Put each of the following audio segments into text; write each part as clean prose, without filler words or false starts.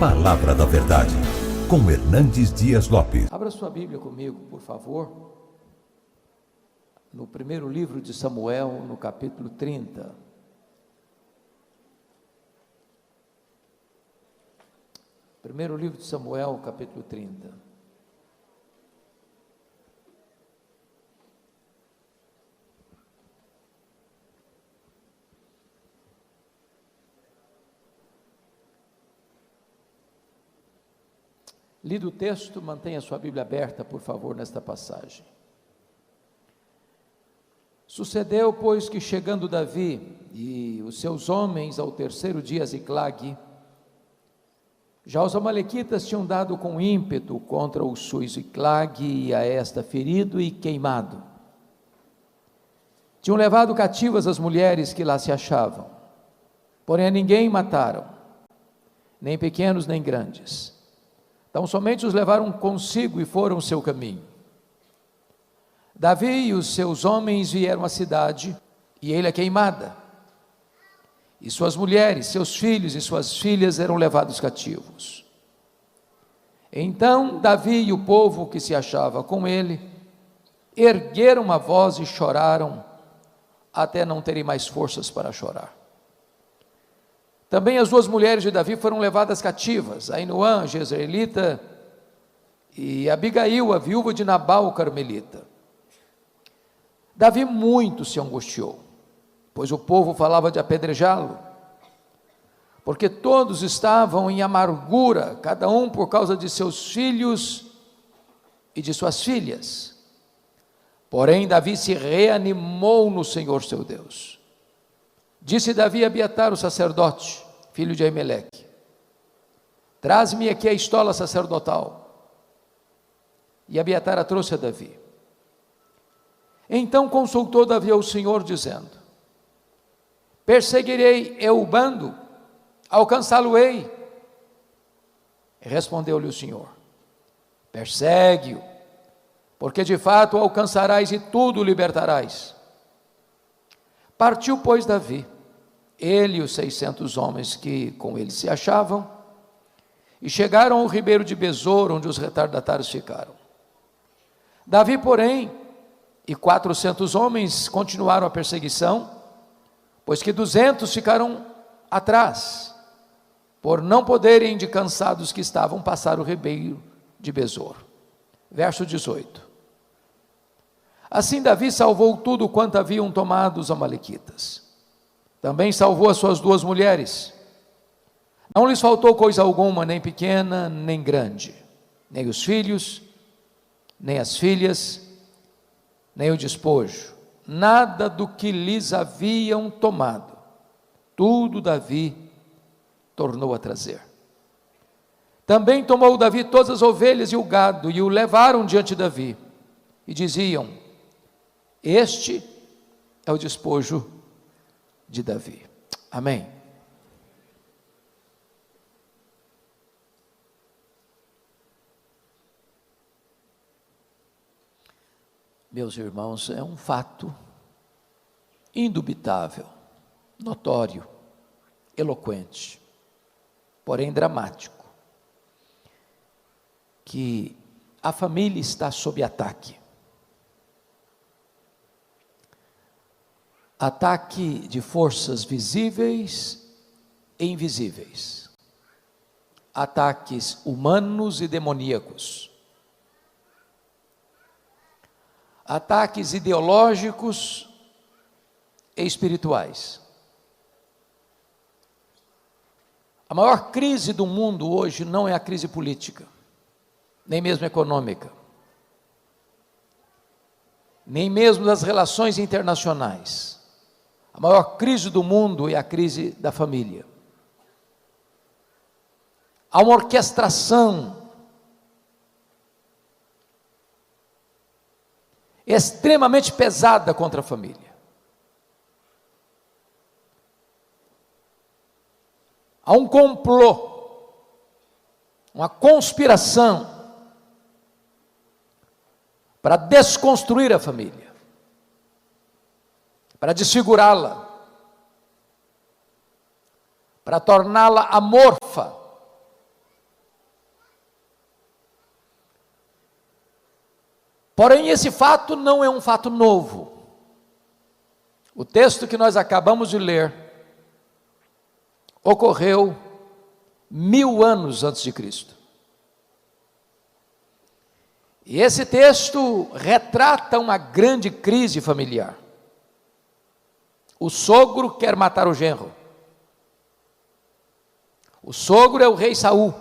Palavra da Verdade, com Hernandes Dias Lopes. Abra sua Bíblia comigo, por favor, no primeiro livro de Samuel, no capítulo 30. Primeiro livro de Samuel, capítulo 30. Lido o texto, mantenha sua Bíblia aberta, por favor, nesta passagem. Sucedeu, pois, que chegando Davi e os seus homens ao terceiro dia a Ziclague, já os amalequitas tinham dado com ímpeto contra o sul Ziclague e a esta ferido e queimado. Tinham levado cativas as mulheres que lá se achavam, porém a ninguém mataram, nem pequenos nem grandes. Então somente os levaram consigo e foram seu caminho. Davi e os seus homens vieram à cidade, e ele é queimada. E suas mulheres, seus filhos e suas filhas eram levados cativos. Então Davi e o povo que se achava com ele, ergueram a voz e choraram, até não terem mais forças para chorar. Também as duas mulheres de Davi foram levadas cativas, Ainoã, a jezreelita, e Abigail, a viúva de Nabal, o carmelita. Davi muito se angustiou, pois o povo falava de apedrejá-lo, porque todos estavam em amargura, cada um por causa de seus filhos e de suas filhas. Porém Davi se reanimou no Senhor seu Deus. Disse Davi a Abiatar, o sacerdote, filho de Aimeleque: traz-me aqui a estola sacerdotal. E Abiatar a trouxe a Davi. Então consultou Davi ao Senhor, dizendo: perseguirei eu o bando, alcançá-lo-ei? Respondeu-lhe o Senhor: persegue-o, porque de fato o alcançarás e tudo o libertarás. Partiu, pois, Davi, ele e os 600 homens que com ele se achavam, e chegaram ao ribeiro de Besor, onde os retardatários ficaram. Davi, porém, e 400 homens continuaram a perseguição, pois que 200 ficaram atrás, por não poderem, de cansados que estavam, passar o ribeiro de Besor. Verso 18. Assim Davi salvou tudo quanto haviam tomado os amalequitas. Também salvou as suas duas mulheres. Não lhes faltou coisa alguma, nem pequena, nem grande, nem os filhos, nem as filhas, nem o despojo, nada do que lhes haviam tomado, tudo Davi tornou a trazer. Também tomou Davi todas as ovelhas e o gado, e o levaram diante de Davi, e diziam: este é o despojo de Davi. Amém. Meus irmãos, é um fato indubitável, notório, eloquente, porém dramático, que a família está sob ataque. Ataque de forças visíveis e invisíveis, ataques humanos e demoníacos, ataques ideológicos e espirituais. A maior crise do mundo hoje não é a crise política, nem mesmo econômica, nem mesmo das relações internacionais. A maior crise do mundo é a crise da família. Há uma orquestração extremamente pesada contra a família. Há um complô, uma conspiração para desconstruir a família, para desfigurá-la, para torná-la amorfa, Porém, esse fato não é um fato novo. O texto que nós acabamos de ler ocorreu 1000 anos antes de Cristo. E esse texto retrata uma grande crise familiar. O sogro quer matar o genro. O sogro é o rei Saul.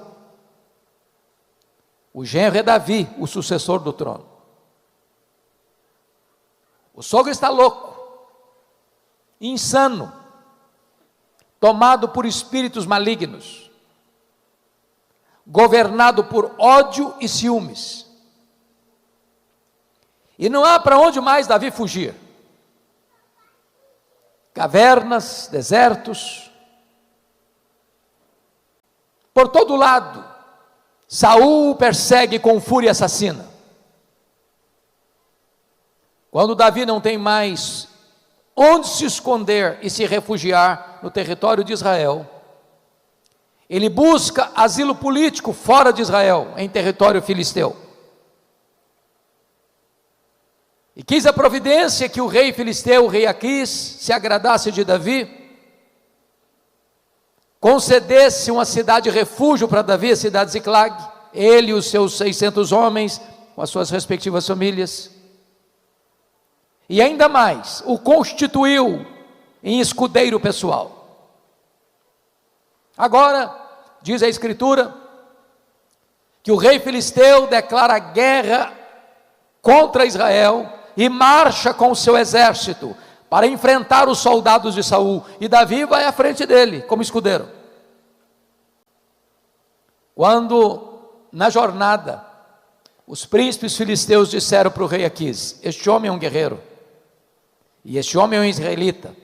O genro é Davi, o sucessor do trono. O sogro está louco, insano, tomado por espíritos malignos, governado por ódio e ciúmes. E não há para onde mais Davi fugir. Cavernas, desertos, por todo lado, Saul o persegue com fúria assassina. Quando Davi não tem mais onde se esconder e se refugiar no território de Israel, ele busca asilo político fora de Israel, em território filisteu. E quis a providência que o rei filisteu, o rei Aquis, se agradasse de Davi, concedesse uma cidade refúgio para Davi, a cidade de Ziclag, ele e os seus 600 homens, com as suas respectivas famílias. E ainda mais, o constituiu em escudeiro pessoal. Agora, diz a Escritura, que o rei filisteu declara guerra contra Israel e marcha com o seu exército para enfrentar os soldados de Saul, e Davi vai à frente dele como escudeiro. Quando na jornada os príncipes filisteus disseram para o rei Aquis: este homem é um guerreiro, e este homem é um israelita,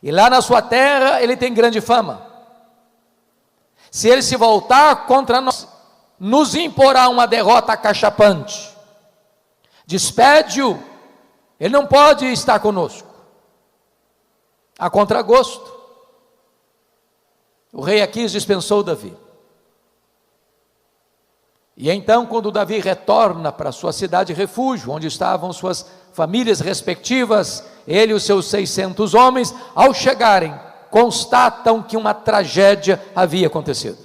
e lá na sua terra ele tem grande fama. Se ele se voltar contra nós, nos imporá uma derrota acachapante. Despede-o, ele não pode estar conosco. A contragosto, o rei Aquis dispensou Davi. E então, quando Davi retorna para sua cidade refúgio, onde estavam suas famílias respectivas, ele e os seus 600 homens, ao chegarem, constatam que uma tragédia havia acontecido.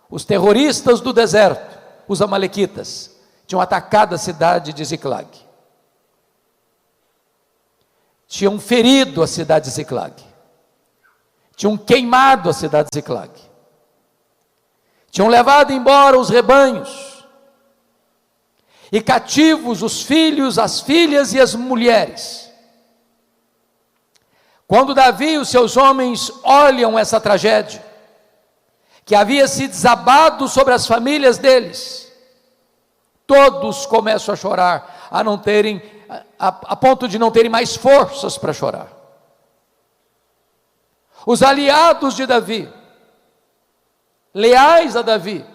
Os terroristas do deserto, os amalequitas, tinham atacado a cidade de Ziclag. Tinham ferido a cidade de Ziclag. Tinham queimado a cidade de Ziclag. Tinham levado embora os rebanhos, e cativos os filhos, as filhas e as mulheres. Quando Davi e os seus homens olham essa tragédia, que havia se desabado sobre as famílias deles, todos começam a chorar, a ponto de não terem mais forças para chorar. Os aliados de Davi, leais a Davi,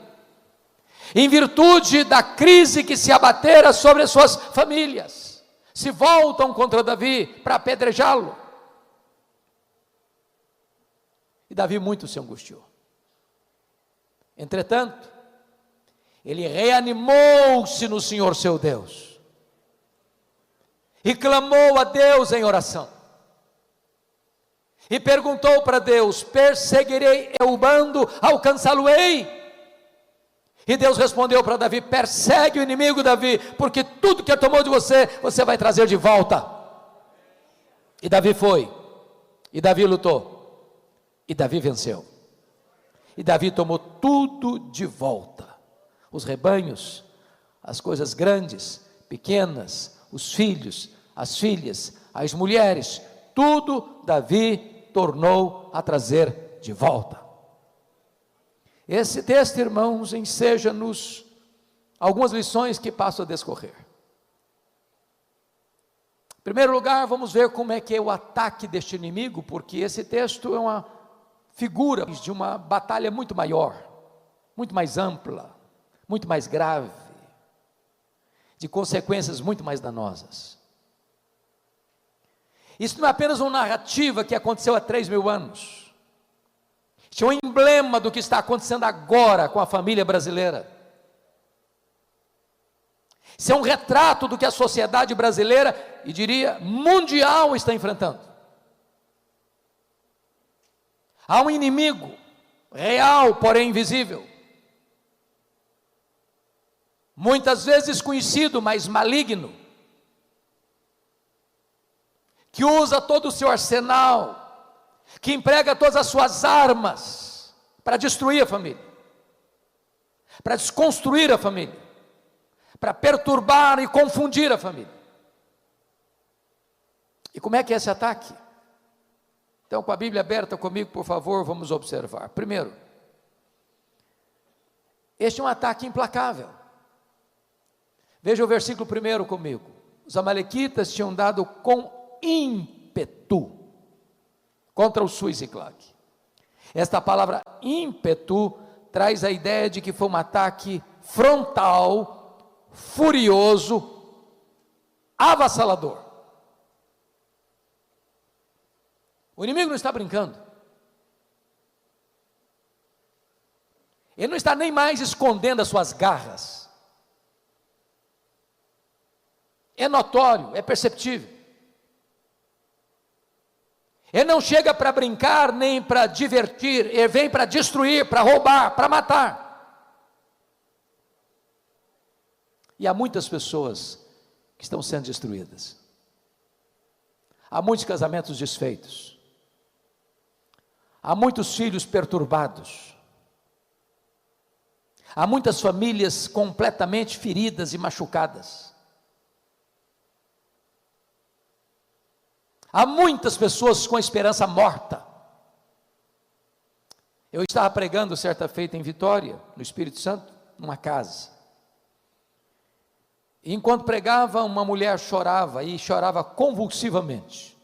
em virtude da crise que se abatera sobre as suas famílias, se voltam contra Davi para apedrejá-lo. E Davi muito se angustiou. Entretanto, ele reanimou-se no Senhor seu Deus, e clamou a Deus em oração, e perguntou para Deus: perseguirei eu o bando, alcançá-lo-ei? E Deus respondeu para Davi: persegue o inimigo, Davi, porque tudo que ele tomou de você, você vai trazer de volta. E Davi foi, e Davi lutou, e Davi venceu, e Davi tomou tudo de volta: os rebanhos, as coisas grandes, pequenas, os filhos, as filhas, as mulheres, tudo Davi tornou a trazer de volta. Esse texto, irmãos, enseja-nos algumas lições que passo a discorrer. Em primeiro lugar, vamos ver como é que é o ataque deste inimigo, porque esse texto é uma figura de uma batalha muito maior, muito mais ampla, muito mais grave, de consequências muito mais danosas. Isso não é apenas uma narrativa que aconteceu há 3.000 anos. Isso é um emblema do que está acontecendo agora com a família brasileira. Isso é um retrato do que a sociedade brasileira, e diria mundial, está enfrentando. Há um inimigo real, porém invisível, muitas vezes conhecido, mas maligno, que usa todo o seu arsenal, que emprega todas as suas armas para destruir a família, para desconstruir a família, para perturbar e confundir a família. E como é que é esse ataque? Então, com a Bíblia aberta comigo, por favor, vamos observar. Primeiro, este é um ataque implacável. Veja o versículo 1 comigo. Os amalequitas tinham dado com ímpeto contra o Sul e Ziclag. Esta palavra ímpeto traz a ideia de que foi um ataque frontal, furioso, avassalador. O inimigo não está brincando. Ele não está nem mais escondendo as suas garras. É notório, é perceptível. Ele não chega para brincar, nem para divertir, ele vem para destruir, para roubar, para matar. E há muitas pessoas que estão sendo destruídas. Há muitos casamentos desfeitos. Há muitos filhos perturbados. Há muitas famílias completamente feridas e machucadas. Há muitas pessoas com a esperança morta. Eu estava pregando certa feita em Vitória, no Espírito Santo, numa casa. E enquanto pregava, uma mulher chorava, e chorava convulsivamente.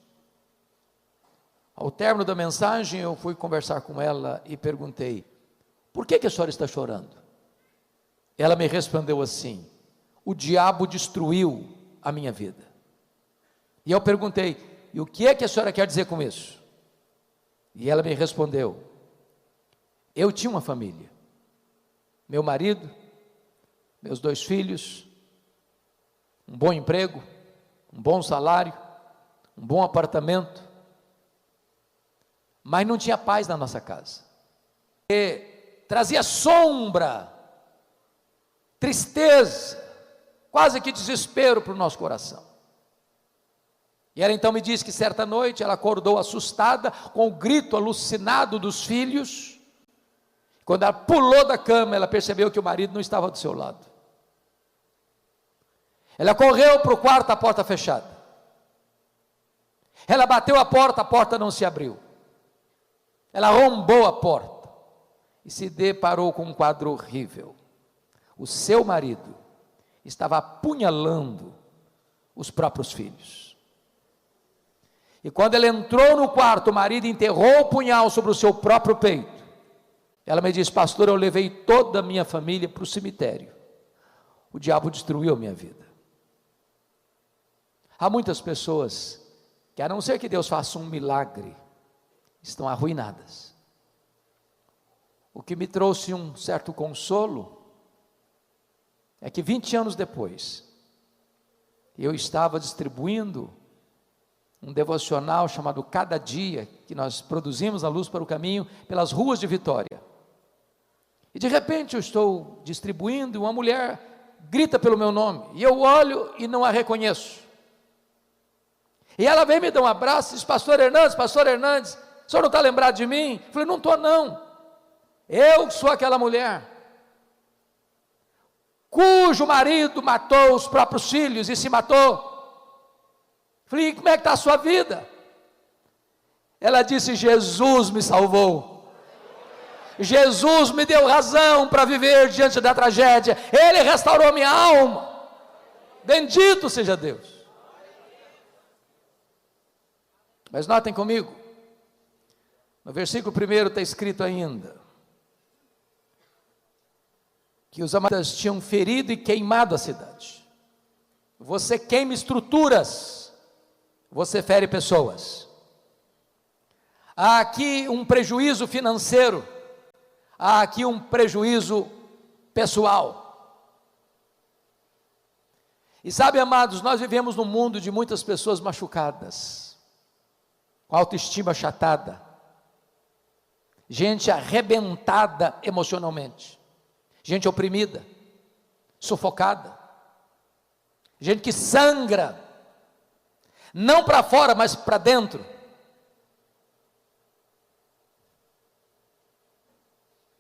Ao término da mensagem, eu fui conversar com ela e perguntei: por que a senhora está chorando? Ela me respondeu assim: o diabo destruiu a minha vida. E eu perguntei: e o que é que a senhora quer dizer com isso? E ela me respondeu: eu tinha uma família, meu marido, meus 2 filhos, um bom emprego, um bom salário, um bom apartamento, mas não tinha paz na nossa casa. E trazia sombra, tristeza, quase que desespero para o nosso coração. E ela então me disse que certa noite ela acordou assustada, com o grito alucinado dos filhos. Quando ela pulou da cama, ela percebeu que o marido não estava do seu lado. Ela correu para o quarto, a porta fechada. Ela bateu a porta não se abriu. Ela arrombou a porta e se deparou com um quadro horrível. O seu marido estava apunhalando os próprios filhos. E quando ela entrou no quarto, o marido enterrou o punhal sobre o seu próprio peito. Ela me disse: pastor, eu levei toda a minha família para o cemitério. O diabo destruiu a minha vida. Há muitas pessoas que, a não ser que Deus faça um milagre, estão arruinadas. O que me trouxe um certo consolo é que 20 anos depois, eu estava distribuindo um devocional chamado Cada Dia, que nós produzimos na Luz para o Caminho, pelas ruas de Vitória. E de repente eu estou distribuindo, e uma mulher grita pelo meu nome, e eu olho e não a reconheço. E ela vem me dar um abraço e diz: pastor Hernandes, o senhor não está lembrado de mim? Eu falei: não estou não, eu sou aquela mulher cujo marido matou os próprios filhos e se matou. Falei: como é que está a sua vida? Ela disse: Jesus me salvou, Jesus me deu razão para viver diante da tragédia, Ele restaurou minha alma, bendito seja Deus. Mas notem comigo, no versículo 1 está escrito ainda, que os amalequitas tinham ferido e queimado a cidade. Você queima estruturas, você fere pessoas. Há aqui um prejuízo financeiro, há aqui um prejuízo pessoal. E sabe, amados, nós vivemos num mundo de muitas pessoas machucadas, com autoestima achatada, gente arrebentada emocionalmente, gente oprimida, sufocada, gente que sangra, não para fora, mas para dentro.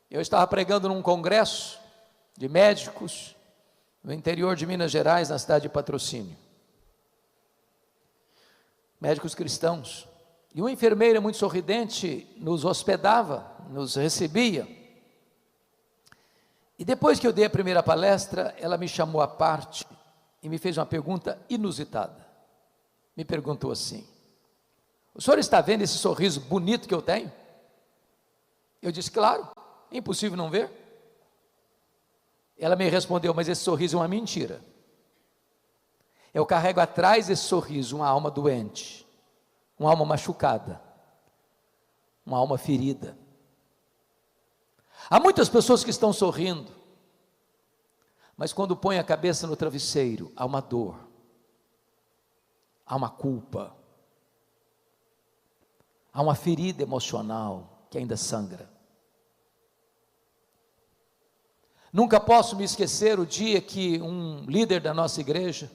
Eu estava pregando num congresso de médicos no interior de Minas Gerais, na cidade de Patrocínio, médicos cristãos, e uma enfermeira muito sorridente nos hospedava, nos recebia, e depois que eu dei a primeira palestra, ela me chamou à parte e me fez uma pergunta inusitada. Me perguntou assim: o senhor está vendo esse sorriso bonito que eu tenho? Eu disse: claro, é impossível não ver. Ela me respondeu: mas esse sorriso é uma mentira. Eu carrego atrás desse sorriso uma alma doente, uma alma machucada, uma alma ferida. Há muitas pessoas que estão sorrindo, mas quando põem a cabeça no travesseiro, há uma dor, há uma culpa, há uma ferida emocional que ainda sangra. Nunca posso me esquecer o dia que um líder da nossa igreja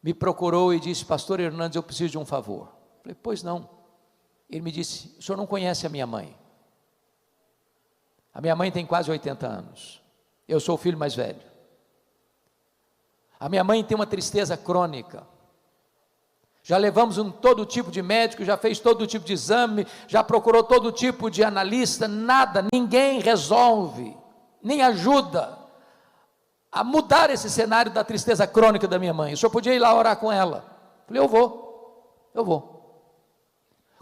me procurou e disse: pastor Hernandes, eu preciso de um favor. Eu falei: pois não. Ele me disse: o senhor não conhece a minha mãe. A minha mãe tem quase 80 anos, eu sou o filho mais velho. A minha mãe tem uma tristeza crônica, já levamos todo tipo de médico, já fez todo tipo de exame, já procurou todo tipo de analista, nada, ninguém resolve, nem ajuda a mudar esse cenário da tristeza crônica da minha mãe. O senhor podia ir lá orar com ela? Eu falei: eu vou.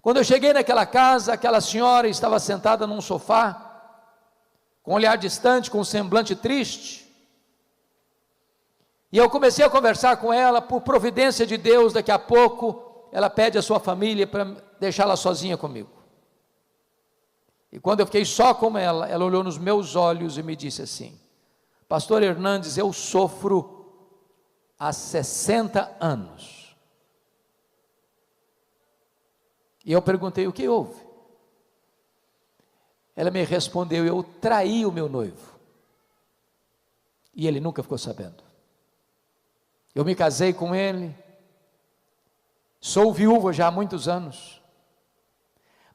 Quando eu cheguei naquela casa, aquela senhora estava sentada num sofá, com um olhar distante, com um semblante triste, e eu comecei a conversar com ela. Por providência de Deus, daqui a pouco, ela pede a sua família para deixá-la sozinha comigo. E quando eu fiquei só com ela, ela olhou nos meus olhos e me disse assim: pastor Hernandes, eu sofro há 60 anos. E eu perguntei: o que houve? Ela me respondeu: eu traí o meu noivo, e ele nunca ficou sabendo. Eu me casei com ele, sou viúva já há muitos anos,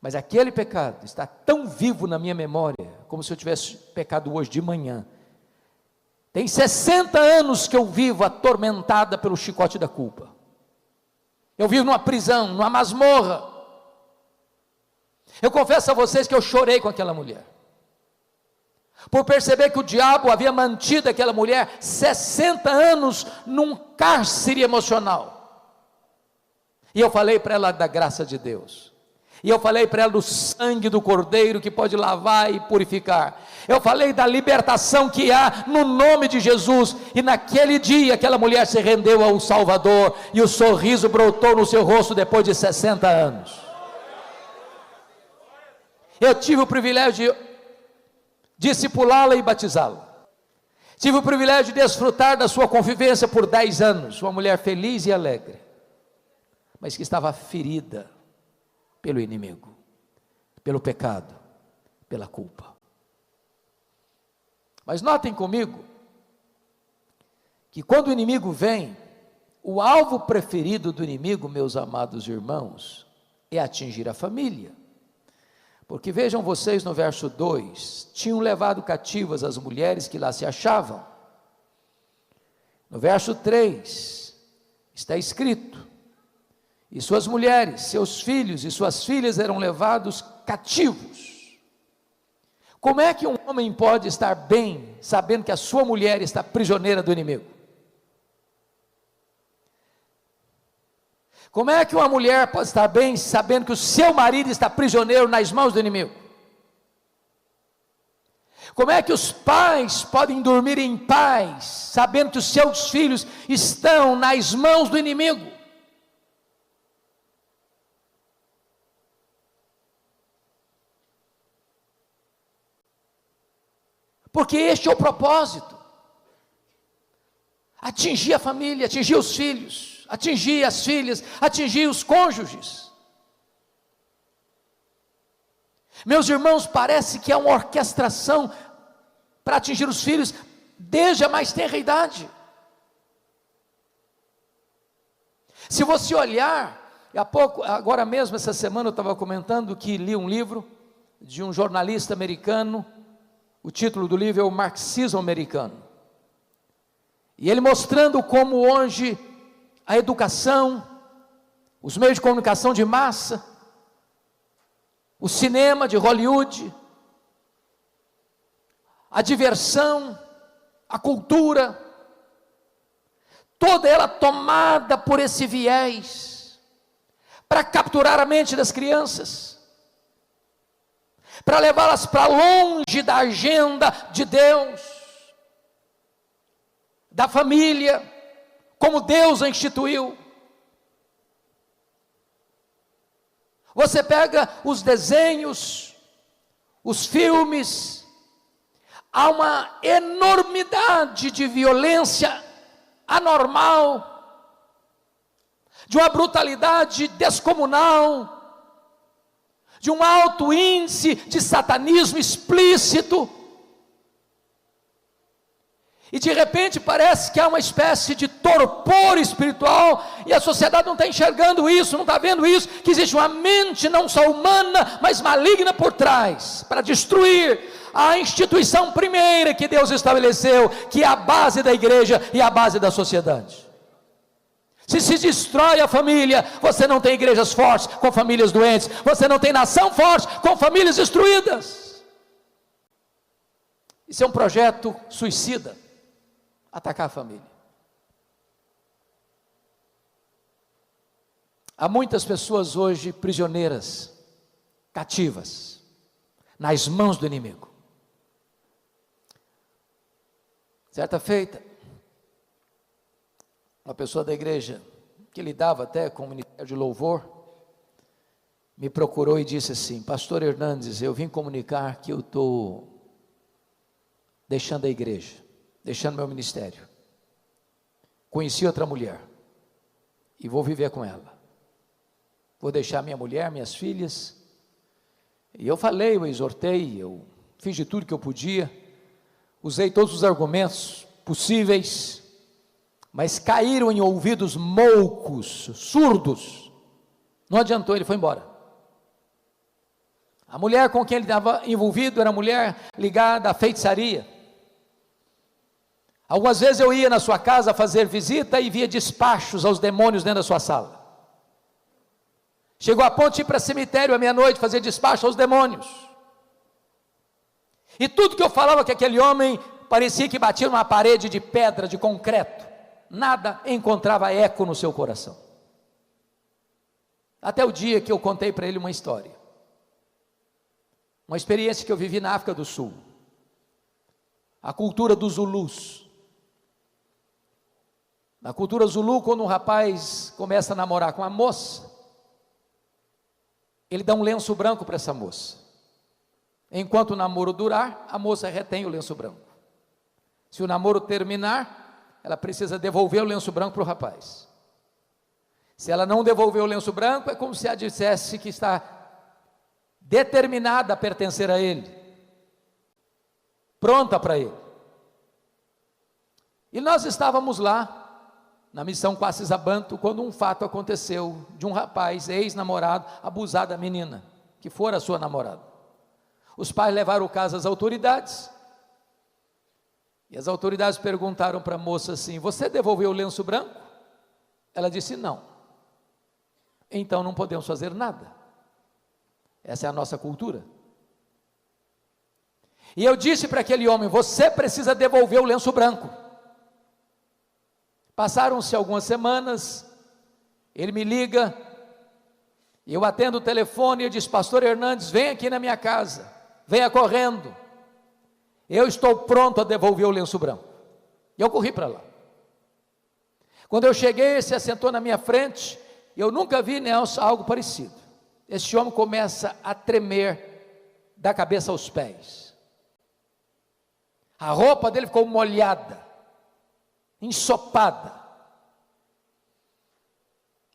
mas aquele pecado está tão vivo na minha memória, como se eu tivesse pecado hoje de manhã. Tem 60 anos que eu vivo atormentada pelo chicote da culpa. Eu vivo numa prisão, numa masmorra. Eu confesso a vocês que eu chorei com aquela mulher, por perceber que o diabo havia mantido aquela mulher 60 anos num cárcere emocional. E eu falei para ela da graça de Deus, e eu falei para ela do sangue do Cordeiro que pode lavar e purificar. Eu falei da libertação que há no nome de Jesus, e naquele dia aquela mulher se rendeu ao Salvador, e o sorriso brotou no seu rosto depois de 60 anos. Eu tive o privilégio de discipulá-la e batizá-la. Tive o privilégio de desfrutar da sua convivência por 10 anos, uma mulher feliz e alegre, mas que estava ferida pelo inimigo, pelo pecado, pela culpa. Mas notem comigo, que quando o inimigo vem, o alvo preferido do inimigo, meus amados irmãos, é atingir a família. Porque vejam vocês no verso 2, tinham levado cativas as mulheres que lá se achavam. No verso 3, está escrito: e suas mulheres, seus filhos e suas filhas eram levados cativos. Como é que um homem pode estar bem, sabendo que a sua mulher está prisioneira do inimigo? Como é que uma mulher pode estar bem, sabendo que o seu marido está prisioneiro nas mãos do inimigo? Como é que os pais podem dormir em paz, sabendo que os seus filhos estão nas mãos do inimigo? Porque este é o propósito. atingir a família, atingir os filhos, atingir as filhas, atingir os cônjuges. Meus irmãos, parece que é uma orquestração para atingir os filhos desde a mais tenra idade. Se você olhar, agora mesmo essa semana eu estava comentando que li um livro de um jornalista americano, o título do livro é O Marxismo Americano, e ele mostrando como hoje a educação, os meios de comunicação de massa, o cinema de Hollywood, a diversão, a cultura, toda ela tomada por esse viés, para capturar a mente das crianças, para levá-las para longe da agenda de Deus, da família, como Deus a instituiu. Você pega os desenhos, os filmes, há uma enormidade de violência anormal, de uma brutalidade descomunal, de um alto índice de satanismo explícito, e de repente parece que há uma espécie de torpor espiritual, e a sociedade não está enxergando isso, não está vendo isso, que existe uma mente não só humana, mas maligna por trás, para destruir a instituição primeira que Deus estabeleceu, que é a base da igreja e a base da sociedade. Se destrói a família, você não tem igrejas fortes com famílias doentes, você não tem nação forte com famílias destruídas. Isso é um projeto suicida, atacar a família. Há muitas pessoas hoje prisioneiras, cativas, nas mãos do inimigo. Certa feita, uma pessoa da igreja, que lidava até com o ministério de louvor, me procurou e disse assim: pastor Hernandes, eu vim comunicar que eu estou deixando a igreja, deixando meu ministério. Conheci outra mulher e vou viver com ela. Vou deixar minha mulher, minhas filhas. E eu falei, eu exortei, eu fiz de tudo que eu podia, usei todos os argumentos possíveis, mas caíram em ouvidos moucos, surdos. Não adiantou, ele foi embora. A mulher com quem ele estava envolvido era mulher ligada à feitiçaria. Algumas vezes eu ia na sua casa fazer visita e via despachos aos demônios dentro da sua sala. Chegou a ponto de ir para cemitério à meia-noite fazer despacho aos demônios. E tudo que eu falava que aquele homem parecia que batia numa parede de pedra, de concreto. Nada encontrava eco no seu coração. Até o dia que eu contei para ele uma história. Uma experiência que eu vivi na África do Sul. A cultura dos Zulus. Na cultura Zulu, quando um rapaz começa a namorar com uma moça, ele dá um lenço branco para essa moça. Enquanto o namoro durar, a moça retém o lenço branco. Se o namoro terminar, ela precisa devolver o lenço branco para o rapaz. Se ela não devolver o lenço branco, é como se ela dissesse que está determinada a pertencer a ele, pronta para ele. E nós estávamos lá, na missão Quassis Abantu, quando um fato aconteceu, de um rapaz, ex-namorado, abusar da menina, que fora sua namorada. Os pais levaram o caso às autoridades, e as autoridades perguntaram para a moça assim: você devolveu o lenço branco? Ela disse não. Então não podemos fazer nada. Essa é a nossa cultura. E eu disse para aquele homem: você precisa devolver o lenço branco. Passaram-se algumas semanas, ele me liga, eu atendo o telefone e eu disse: pastor Hernandes, vem aqui na minha casa, venha correndo. Eu estou pronto a devolver o lenço branco. E eu corri para lá. Quando eu cheguei, ele se assentou na minha frente. Eu nunca vi, Nelson, algo parecido. Este homem começa a tremer da cabeça aos pés. A roupa dele ficou molhada. ensopada.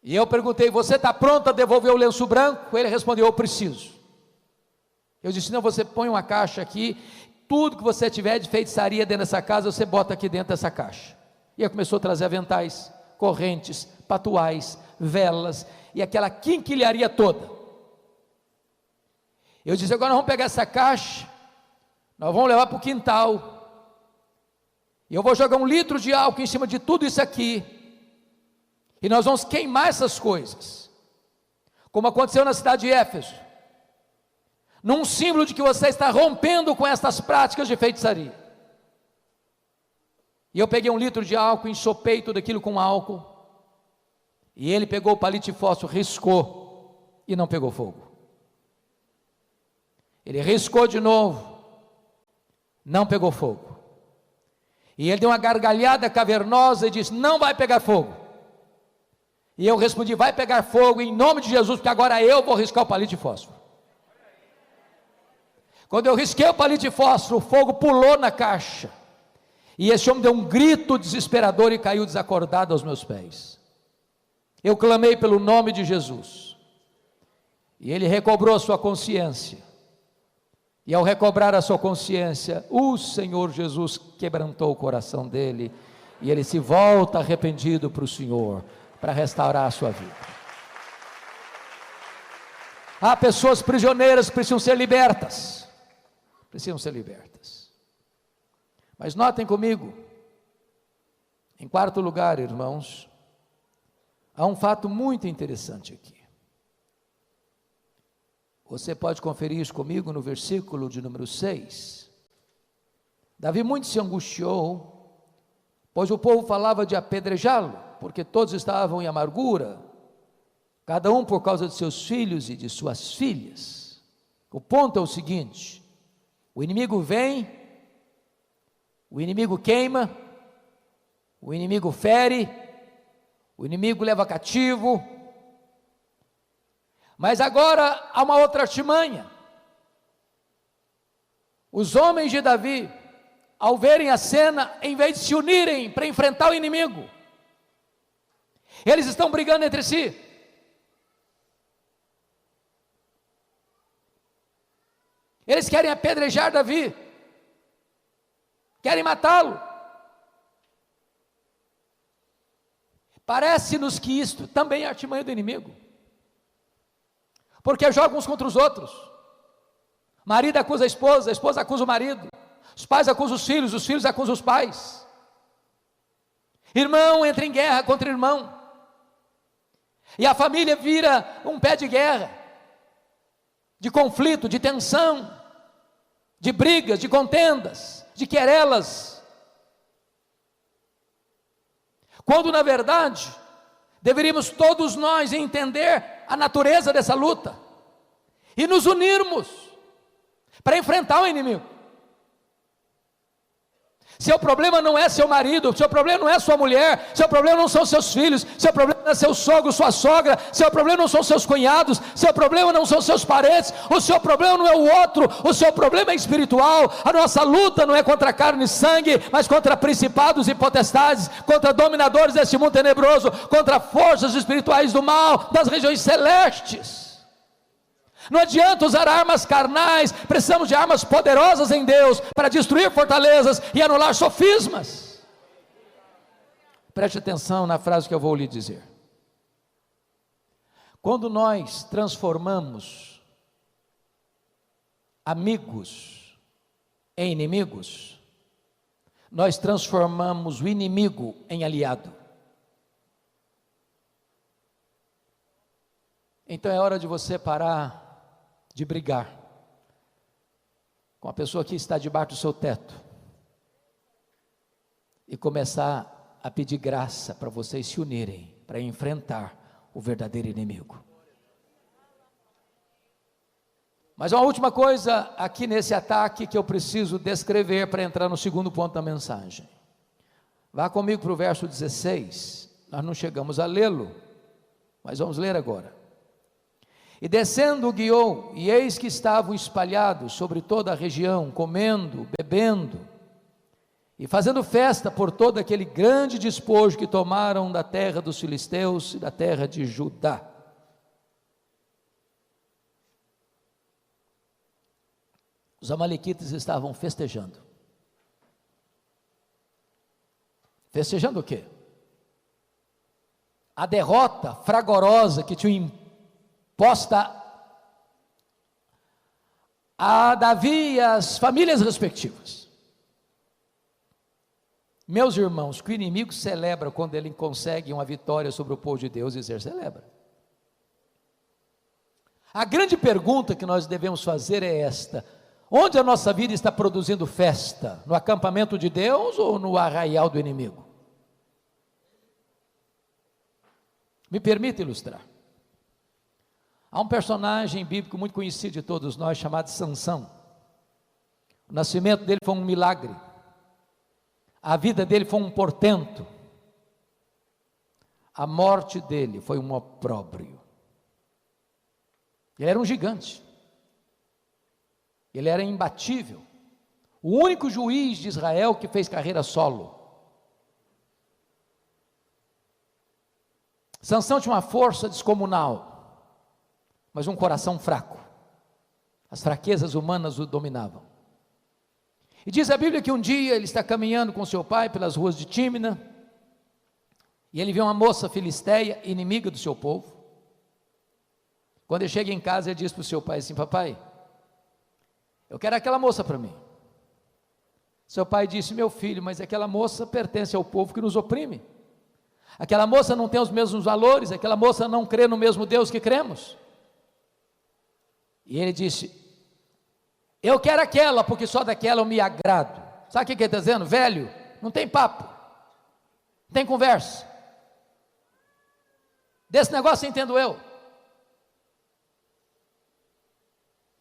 E eu perguntei: você está pronto a devolver o lenço branco? Ele respondeu: eu preciso. Eu disse: não, você põe uma caixa aqui, tudo que você tiver de feitiçaria dentro dessa casa, você bota aqui dentro dessa caixa. E aí começou a trazer aventais, correntes, patuais, velas, e aquela quinquilharia toda. Eu disse: agora nós vamos pegar essa caixa, nós vamos levar para o quintal, e eu vou jogar 1 litro de álcool em cima de tudo isso aqui, e nós vamos queimar essas coisas, como aconteceu na cidade de Éfeso, num símbolo de que você está rompendo com estas práticas de feitiçaria. E eu peguei 1 litro de álcool, ensopei tudo aquilo com álcool, e ele pegou o palito de fósforo, riscou, e não pegou fogo. Ele riscou de novo, não pegou fogo. E ele deu uma gargalhada cavernosa e disse: não vai pegar fogo. E eu respondi: vai pegar fogo em nome de Jesus, porque agora eu vou riscar o palito de fósforo. Quando eu risquei o palito de fósforo, o fogo pulou na caixa, e esse homem deu um grito desesperador e caiu desacordado aos meus pés. Eu clamei pelo nome de Jesus, e ele recobrou a sua consciência, e ao recobrar a sua consciência, o Senhor Jesus quebrantou o coração dele, e ele se volta arrependido para o Senhor, para restaurar a sua vida. Há pessoas prisioneiras que precisam ser libertas, mas notem comigo, em quarto lugar, irmãos, há um fato muito interessante aqui. Você pode conferir isso comigo no versículo de número 6. Davi muito se angustiou, pois o povo falava de apedrejá-lo, porque todos estavam em amargura, cada um por causa de seus filhos e de suas filhas. O ponto é o seguinte: o inimigo vem, o inimigo queima, o inimigo fere, o inimigo leva cativo, mas agora há uma outra artimanha. Os homens de Davi, ao verem a cena, em vez de se unirem para enfrentar o inimigo, eles estão brigando entre si. Eles querem apedrejar Davi, querem matá-lo. Parece-nos que isto também é artimanha do inimigo, porque jogam uns contra os outros. Marido acusa a esposa acusa o marido, os pais acusam os filhos acusam os pais. Irmão entra em guerra contra irmão, e a família vira um pé de guerra, de conflito, de tensão, de brigas, de contendas, de querelas, quando na verdade deveríamos todos nós entender a natureza dessa luta e nos unirmos para enfrentar o inimigo. Seu problema não é seu marido, seu problema não é sua mulher, seu problema não são seus filhos, seu problema não é seu sogro, sua sogra, seu problema não são seus cunhados, seu problema não são seus parentes, o seu problema não é o outro, o seu problema é espiritual. A nossa luta não é contra carne e sangue, mas contra principados e potestades, contra dominadores deste mundo tenebroso, contra forças espirituais do mal, das regiões celestes. Não adianta usar armas carnais, precisamos de armas poderosas em Deus, para destruir fortalezas e anular sofismas. Preste atenção na frase que eu vou lhe dizer. Quando nós transformamos amigos em inimigos, nós transformamos o inimigo em aliado. Então é hora de você parar de brigar com a pessoa que está debaixo do seu teto e começar a pedir graça para vocês se unirem para enfrentar o verdadeiro inimigo. Mas uma última coisa aqui nesse ataque que eu preciso descrever para entrar no segundo ponto da mensagem. Vá comigo para o verso 16, nós não chegamos a lê-lo, mas vamos ler agora. E descendo guiou, e eis que estavam espalhados sobre toda a região, comendo, bebendo, e fazendo festa por todo aquele grande despojo que tomaram da terra dos filisteus e da terra de Judá. Os amalequitas estavam festejando. Festejando o quê? A derrota fragorosa que tinha imposta a Davi e as famílias respectivas. Meus irmãos, que o inimigo celebra quando ele consegue uma vitória sobre o povo de Deus, dizer celebra. A grande pergunta que nós devemos fazer é esta: onde a nossa vida está produzindo festa? No acampamento de Deus ou no arraial do inimigo? Me permita ilustrar. Há um personagem bíblico muito conhecido de todos nós, chamado Sansão. O nascimento dele foi um milagre. A vida dele foi um portento. A morte dele foi um opróbrio. Ele era um gigante. Ele era imbatível. O único juiz de Israel que fez carreira solo. Sansão tinha uma força descomunal, mas um coração fraco. As fraquezas humanas o dominavam. E diz a Bíblia que um dia ele está caminhando com seu pai pelas ruas de Tímina, e ele vê uma moça filisteia, inimiga do seu povo. Quando ele chega em casa, ele diz para o seu pai assim: papai, eu quero aquela moça para mim. Seu pai disse: meu filho, mas aquela moça pertence ao povo que nos oprime. Aquela moça não tem os mesmos valores, aquela moça não crê no mesmo Deus que cremos. E ele disse: eu quero aquela, porque só daquela eu me agrado. Sabe o que ele está dizendo? Velho, não tem papo, não tem conversa. Desse negócio entendo eu.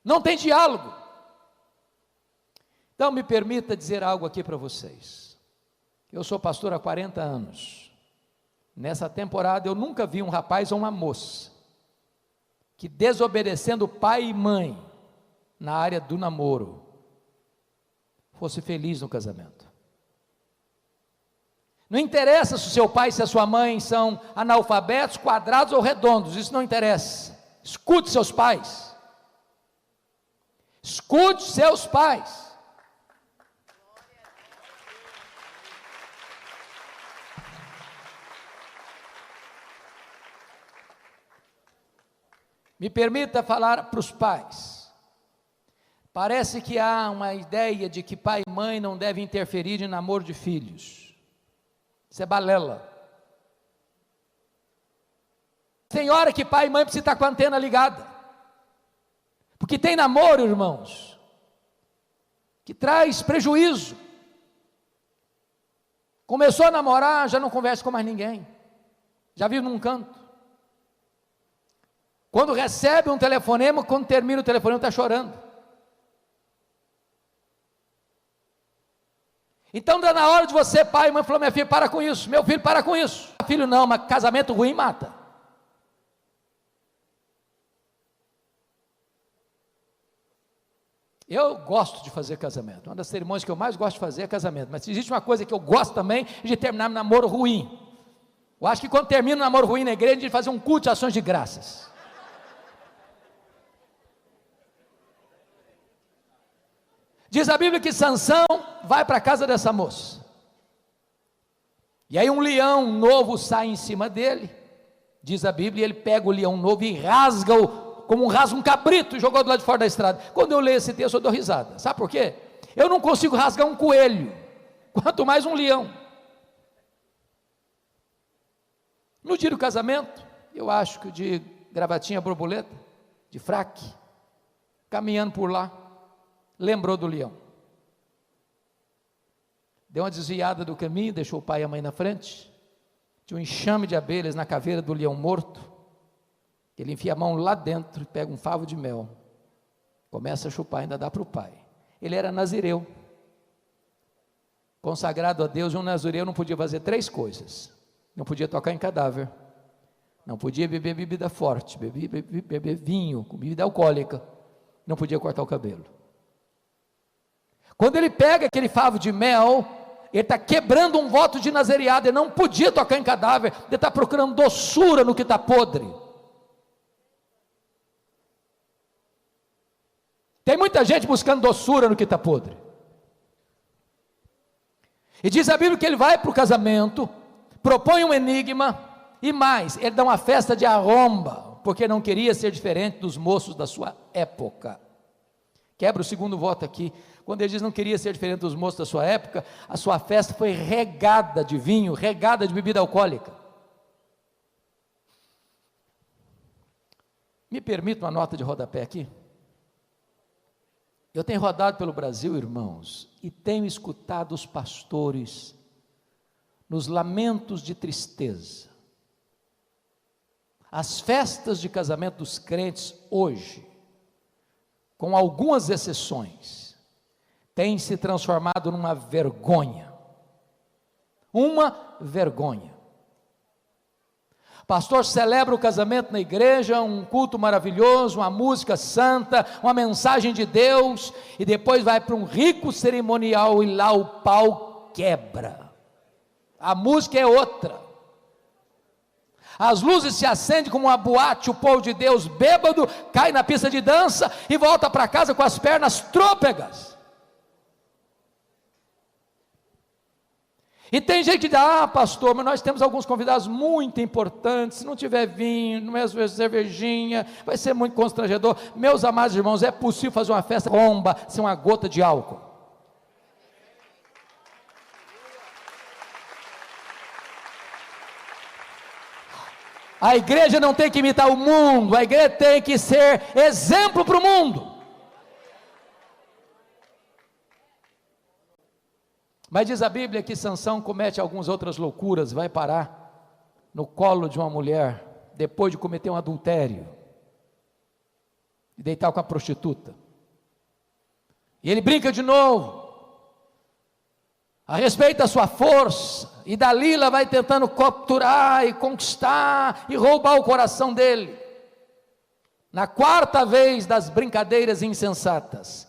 Não tem diálogo. Então me permita dizer algo aqui para vocês. Eu sou pastor há 40 anos. Nessa temporada eu nunca vi um rapaz ou uma moça que, desobedecendo pai e mãe na área do namoro, fosse feliz no casamento. Não interessa se o seu pai e se a sua mãe são analfabetos, quadrados ou redondos, isso não interessa. Escute seus pais. Escute seus pais. Me permita falar para os pais. Parece que há uma ideia de que pai e mãe não devem interferir em namoro de filhos. Isso é balela. Tem hora que pai e mãe precisam estar com a antena ligada. Porque tem namoro, irmãos, que traz prejuízo. Começou a namorar, já não conversa com mais ninguém. Já vive num canto. Quando recebe um telefonema, quando termina o telefonema, está chorando. Então, dá na hora de você, pai e mãe, falou: minha filha, para com isso. Meu filho, para com isso. Filho não, mas casamento ruim mata. Eu gosto de fazer casamento. Uma das cerimônias que eu mais gosto de fazer é casamento. Mas existe uma coisa que eu gosto também, de terminar um namoro ruim. Eu acho que quando termina um namoro ruim na igreja, a gente fazer um culto de ações de graças. Diz a Bíblia que Sansão vai para a casa dessa moça. E aí um leão novo sai em cima dele. Diz a Bíblia, e ele pega o leão novo e rasga-o, como rasga um cabrito, e jogou do lado de fora da estrada. Quando eu leio esse texto, eu dou risada. Sabe por quê? Eu não consigo rasgar um coelho, quanto mais um leão. No dia do casamento, eu acho que de gravatinha borboleta, de fraque, caminhando por lá, lembrou do leão. Deu uma desviada do caminho, deixou o pai e a mãe na frente. Tinha um enxame de abelhas na caveira do leão morto. Ele enfia a mão lá dentro e pega um favo de mel. Começa a chupar, ainda dá para o pai. Ele era nazireu. Consagrado a Deus, um nazireu não podia fazer 3 coisas. Não podia tocar em cadáver. Não podia beber bebida forte, beber vinho, bebida alcoólica. Não podia cortar o cabelo. Quando ele pega aquele favo de mel Ele está quebrando um voto de nazereado. Ele não podia tocar em cadáver. Ele está procurando doçura no que está podre. Tem muita gente buscando doçura no que está podre. E diz a Bíblia que ele vai para o casamento, propõe um enigma, e mais, ele dá uma festa de arromba, porque não queria ser diferente dos moços da sua época. Quebra o segundo voto aqui. Quando ele diz não queria ser diferente dos moços da sua época, a sua festa foi regada de vinho, regada de bebida alcoólica. Me permita uma nota de rodapé aqui? Eu tenho rodado pelo Brasil, irmãos, e tenho escutado os pastores nos lamentos de tristeza. As festas de casamento dos crentes hoje, com algumas exceções, têm se transformado numa vergonha. Uma vergonha. Pastor celebra o casamento na igreja, um culto maravilhoso, uma música santa, uma mensagem de Deus, e depois vai para um rico cerimonial e lá o pau quebra. A música é outra. As luzes se acendem como uma boate, o povo de Deus bêbado cai na pista de dança e volta para casa com as pernas trôpegas. E tem gente que diz, pastor, mas nós temos alguns convidados muito importantes, se não tiver vinho, não é cervejinha, vai ser muito constrangedor. Meus amados irmãos, é possível fazer uma festa bomba sem uma gota de álcool? A igreja não tem que imitar o mundo, a igreja tem que ser exemplo para o mundo. Mas diz a Bíblia que Sansão comete algumas outras loucuras, vai parar no colo de uma mulher, depois de cometer um adultério, e deitar com a prostituta, e ele brinca de novo, a respeito da sua força, e Dalila vai tentando capturar, e conquistar, e roubar o coração dele, na quarta vez das brincadeiras insensatas,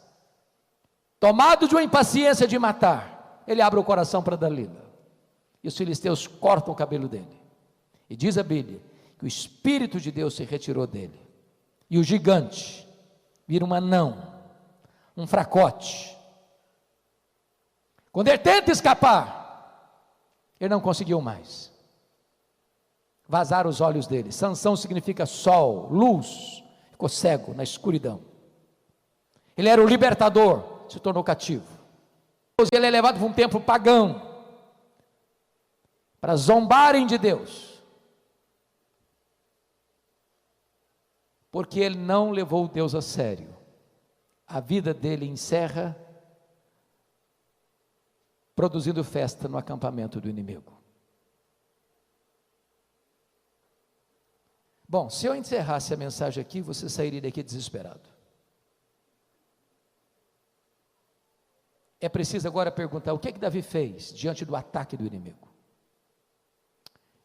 tomado de uma impaciência de matar, ele abre o coração para Dalila, e os filisteus cortam o cabelo dele, e diz a Bíblia, que o Espírito de Deus se retirou dele, e o gigante vira um anão, um fracote. Quando ele tenta escapar, ele não conseguiu mais, vazaram os olhos dele. Sansão significa sol, luz, ficou cego na escuridão. Ele era o libertador, se tornou cativo. Ele é levado para um templo pagão, para zombarem de Deus, porque ele não levou Deus a sério. A vida dele encerra produzindo festa no acampamento do inimigo. Bom, se eu encerrasse a mensagem aqui, você sairia daqui desesperado. É preciso agora perguntar, o que é que Davi fez diante do ataque do inimigo?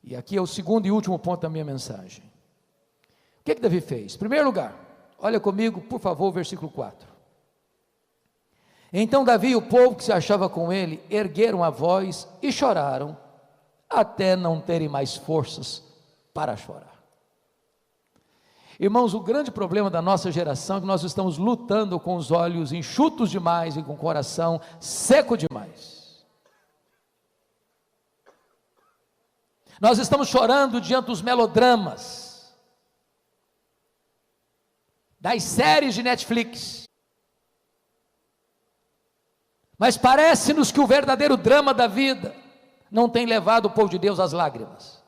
E aqui é o segundo e último ponto da minha mensagem. O que é que Davi fez? Em primeiro lugar, olha comigo, por favor, o versículo 4. Então Davi e o povo que se achava com ele, ergueram a voz e choraram, até não terem mais forças para chorar. Irmãos, o grande problema da nossa geração é que nós estamos lutando com os olhos enxutos demais e com o coração seco demais. Nós estamos chorando diante dos melodramas, das séries de Netflix, mas parece-nos que o verdadeiro drama da vida não tem levado o povo de Deus às lágrimas.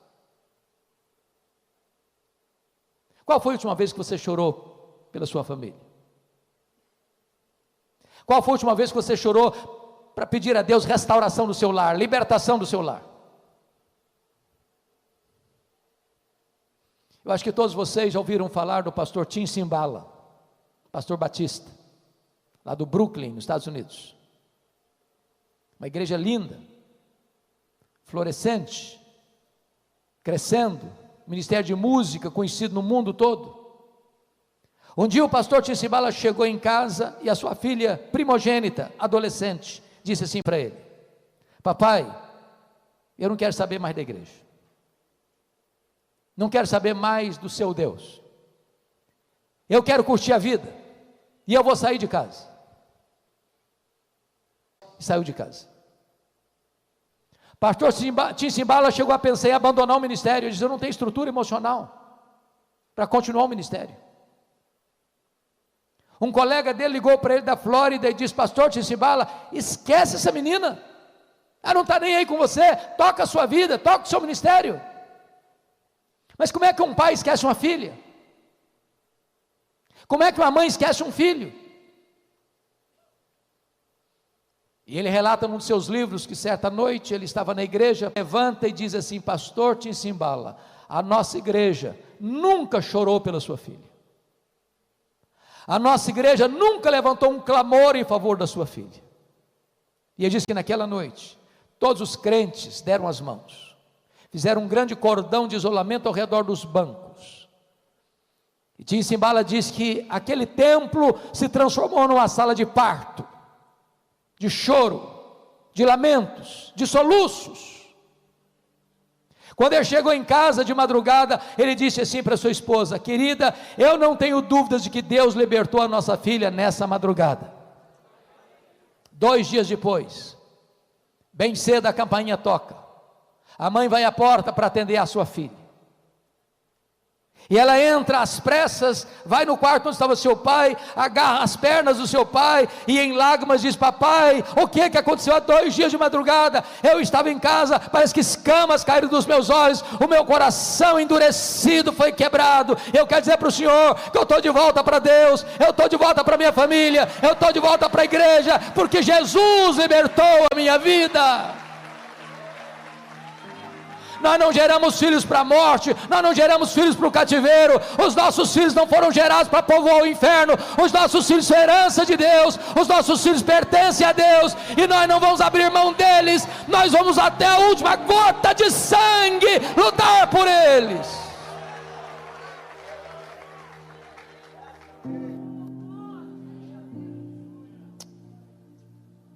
Qual foi a última vez que você chorou pela sua família? Qual foi a última vez que você chorou para pedir a Deus restauração do seu lar, libertação do seu lar? Eu acho que todos vocês já ouviram falar do pastor Tim Simbala, pastor batista, lá do Brooklyn, nos Estados Unidos. Uma igreja linda, florescente, crescendo, ministério de música conhecido no mundo todo. Um dia o pastor Tim Simbala chegou em casa e a sua filha primogênita, adolescente, disse assim para ele: papai, eu não quero saber mais da igreja, não quero saber mais do seu Deus, eu quero curtir a vida, e eu vou sair de casa. E saiu de casa. Pastor Tim Simbala chegou a pensar em abandonar o ministério. Ele disse: eu não tenho estrutura emocional para continuar o ministério. Um colega dele ligou para ele da Flórida e disse: pastor Tim Simbala, esquece essa menina, ela não está nem aí com você, toca a sua vida, toca o seu ministério. Mas como é que um pai esquece uma filha? Como é que uma mãe esquece um filho? E ele relata num dos seus livros que certa noite ele estava na igreja, levanta e diz assim: pastor Tim Simbala, a nossa igreja nunca chorou pela sua filha, a nossa igreja nunca levantou um clamor em favor da sua filha. E ele diz que naquela noite todos os crentes deram as mãos, fizeram um grande cordão de isolamento ao redor dos bancos. E Tim Simbala diz que aquele templo se transformou numa sala de parto, de choro, de lamentos, de soluços. Quando ele chegou em casa de madrugada, ele disse assim para sua esposa: querida, eu não tenho dúvidas de que Deus libertou a nossa filha nessa madrugada. 2 dias depois, bem cedo a campainha toca, a mãe vai à porta para atender a sua filha, e ela entra às pressas, vai no quarto onde estava seu pai, agarra as pernas do seu pai, e em lágrimas diz: papai, o que aconteceu há 2 dias de madrugada? Eu estava em casa, parece que escamas caíram dos meus olhos, o meu coração endurecido foi quebrado. Eu quero dizer para o senhor que eu estou de volta para Deus, eu estou de volta para minha família, eu estou de volta para a igreja, porque Jesus libertou a minha vida. Nós não geramos filhos para a morte, nós não geramos filhos para o cativeiro, os nossos filhos não foram gerados para povoar o inferno, os nossos filhos são herança de Deus, os nossos filhos pertencem a Deus, e nós não vamos abrir mão deles, nós vamos até a última gota de sangue lutar por eles.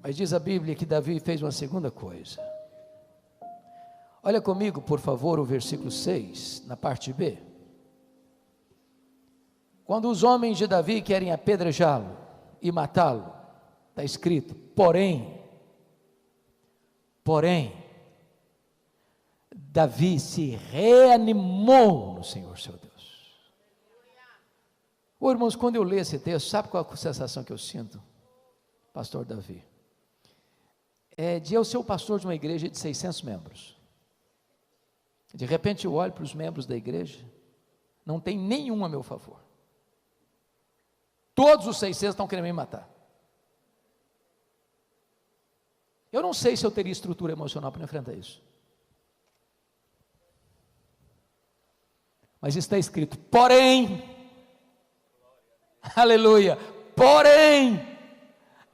Mas diz a Bíblia que Davi fez uma segunda coisa. Olha comigo, por favor, o versículo 6, na parte B. Quando os homens de Davi querem apedrejá-lo e matá-lo, está escrito: porém, Davi se reanimou no Senhor seu Deus. Irmãos, quando eu leio esse texto, sabe qual a sensação que eu sinto? Pastor Davi, de eu ser o pastor de uma igreja de 600 membros. De repente eu olho para os membros da igreja, não tem nenhum a meu favor, todos os 600 estão querendo me matar. Eu não sei se eu teria estrutura emocional para enfrentar isso, mas está escrito: porém, aleluia, porém,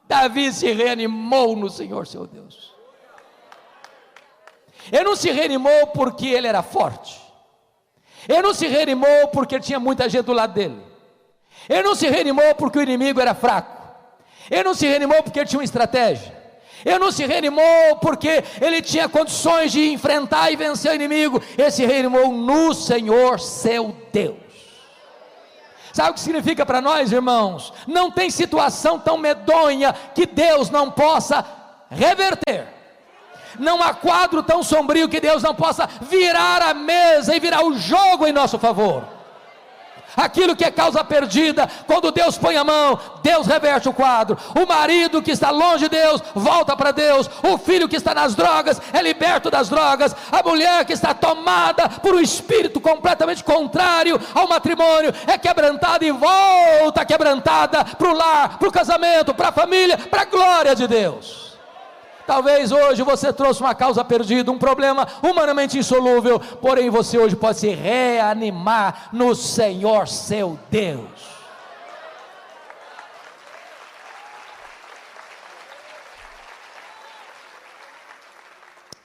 Davi se reanimou no Senhor seu Deus. Ele não se reanimou porque ele era forte, ele não se reanimou porque tinha muita gente do lado dele, ele não se reanimou porque o inimigo era fraco, ele não se reanimou porque ele tinha uma estratégia, ele não se reanimou porque ele tinha condições de enfrentar e vencer o inimigo. Ele se reanimou no Senhor seu Deus. Sabe o que significa para nós, irmãos? Não tem situação tão medonha que Deus não possa reverter. Não há quadro tão sombrio que Deus não possa virar a mesa e virar o jogo em nosso favor. Aquilo que é causa perdida, quando Deus põe a mão, Deus reverte o quadro. O marido que está longe de Deus, volta para Deus. O filho que está nas drogas, é liberto das drogas. A mulher que está tomada por um espírito completamente contrário ao matrimônio, é quebrantada e volta quebrantada para o lar, para o casamento, para a família, para a glória de Deus. Talvez hoje você trouxe uma causa perdida, um problema humanamente insolúvel, porém você hoje pode se reanimar no Senhor seu Deus.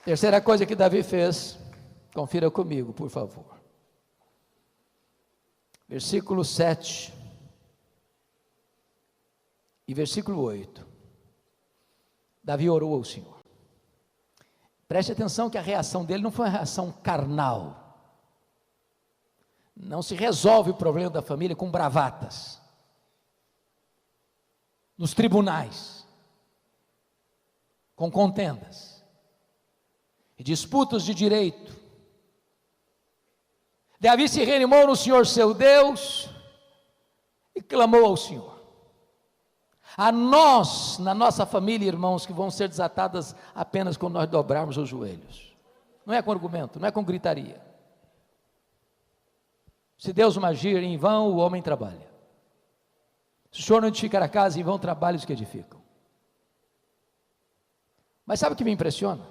Terceira coisa que Davi fez, confira comigo, por favor. Versículo 7 e versículo 8. Davi orou ao Senhor. Preste atenção que a reação dele não foi uma reação carnal. Não se resolve o problema da família com bravatas, nos tribunais, com contendas e disputas de direito. Davi se reanimou no Senhor seu Deus e clamou ao Senhor. A nós, na nossa família, irmãos, que vão ser desatadas apenas quando nós dobrarmos os joelhos. Não é com argumento, não é com gritaria. Se Deus não agir, em vão o homem trabalha. Se o Senhor não edificar a casa, em vão trabalham os que edificam. Mas sabe o que me impressiona?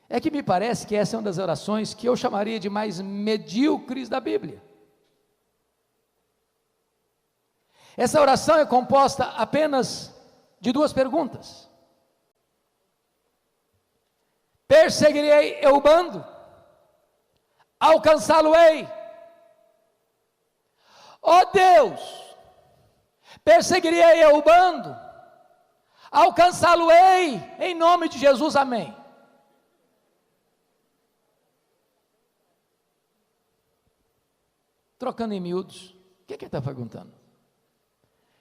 É que me parece que essa é uma das orações que eu chamaria de mais medíocres da Bíblia. Essa oração é composta apenas de duas perguntas. Perseguirei eu o bando? Alcançá-lo-ei? Ó Deus, perseguirei eu o bando? Alcançá-lo-ei? Em nome de Jesus, amém. Trocando em miúdos, o que ele está perguntando?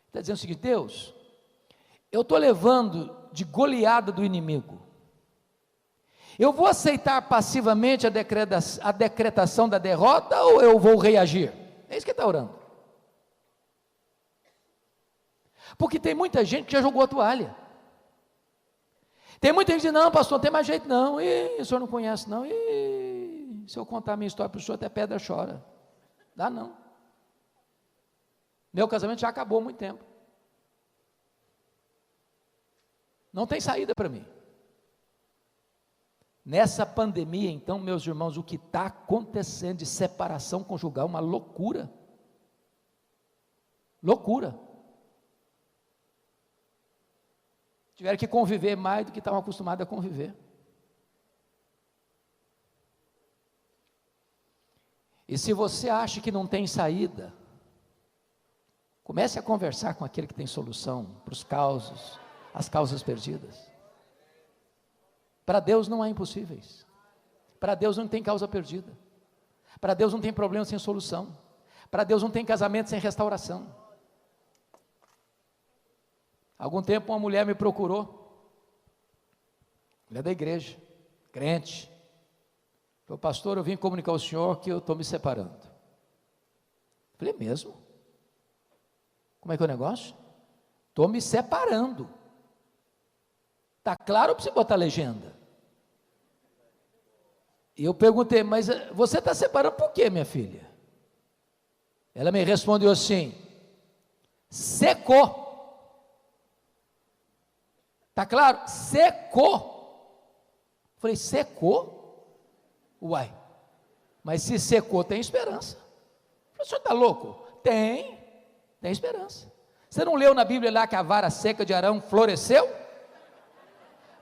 Está dizendo o seguinte: Deus, eu estou levando de goleada do inimigo, eu vou aceitar passivamente a decretação da derrota ou eu vou reagir? É isso que ele está orando. Porque tem muita gente que já jogou a toalha, tem muita gente que diz: não pastor, não tem mais jeito não, e o senhor não conhece não, e se eu contar a minha história para o senhor até pedra chora, dá não. Meu casamento já acabou há muito tempo. Não tem saída para mim. Nessa pandemia, então, meus irmãos, o que está acontecendo de separação conjugal, uma loucura. Loucura. Tiveram que conviver mais do que estavam acostumados a conviver. E se você acha que não tem saída, comece a conversar com aquele que tem solução para as causas perdidas. Para Deus não há impossíveis. Para Deus não tem causa perdida. Para Deus não tem problema sem solução. Para Deus não tem casamento sem restauração. Algum tempo uma mulher me procurou, mulher da igreja, crente, falou: pastor, eu vim comunicar ao senhor que eu estou me separando. Falei: mesmo? Como é que é o negócio? Estou me separando. Está claro para você botar a legenda? E eu perguntei: mas você está separando por quê, minha filha? Ela me respondeu assim: secou. Está claro? Secou. Falei: secou? Uai, mas se secou tem esperança. O senhor está louco? Tem esperança. Você não leu na Bíblia lá que a vara seca de Arão floresceu?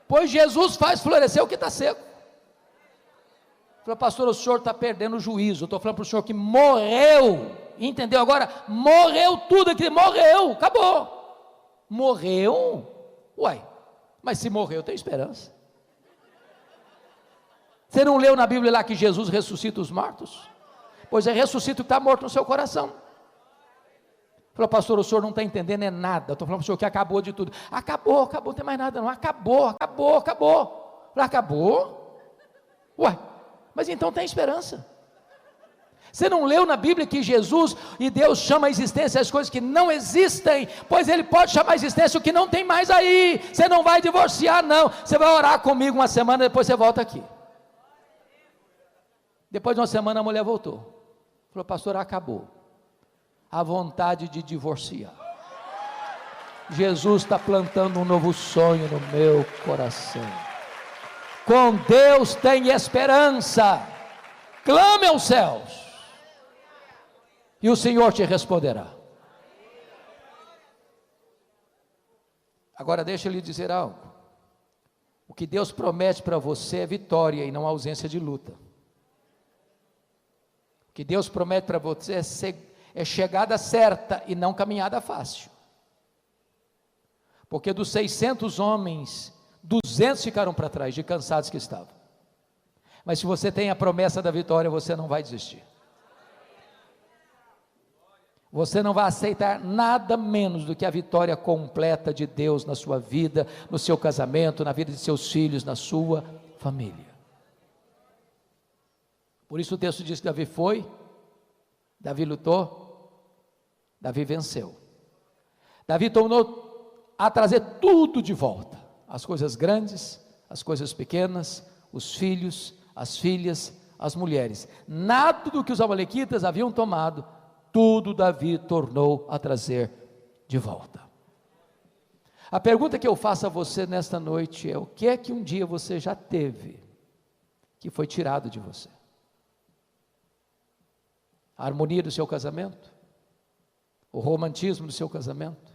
Pois Jesus faz florescer o que está seco. Falei: pastor, o senhor está perdendo o juízo. Eu estou falando para o senhor que morreu. Entendeu agora? Morreu tudo aqui, morreu, acabou. Morreu? Uai, mas se morreu tem esperança. Você não leu na Bíblia lá que Jesus ressuscita os mortos? Pois é, ressuscita o que está morto no seu coração. Falou: pastor, o senhor não está entendendo é nada. Eu estou falando para o senhor que acabou de tudo. Acabou, não tem mais nada não. Acabou. Falei: acabou? Ué, mas então tem esperança. Você não leu na Bíblia que Jesus e Deus chamam a existência as coisas que não existem? Pois Ele pode chamar a existência o que não tem mais aí. Você não vai divorciar não. Você vai orar comigo uma semana, depois você volta aqui. Depois de uma semana a mulher voltou. Falou: pastor, acabou a vontade de divorciar. Jesus está plantando um novo sonho no meu coração. Com Deus tem esperança. Clame aos céus e o Senhor te responderá. Agora deixa eu lhe dizer algo. O que Deus promete para você é vitória e não ausência de luta. O que Deus promete para você é chegada certa e não caminhada fácil. Porque dos 600 homens 200 ficaram para trás, de cansados que estavam. Mas se você tem a promessa da vitória, você não vai desistir. Você não vai aceitar nada menos do que a vitória completa de Deus na sua vida, no seu casamento, na vida de seus filhos, na sua família. Por isso o texto diz que Davi foi, Davi lutou, Davi venceu. Davi tornou a trazer tudo de volta, as coisas grandes, as coisas pequenas, os filhos, as filhas, as mulheres. Nada do que os amalequitas haviam tomado, tudo Davi tornou a trazer de volta. A pergunta que eu faço a você nesta noite é: o que é que um dia você já teve, que foi tirado de você? A harmonia do seu casamento? O romantismo do seu casamento?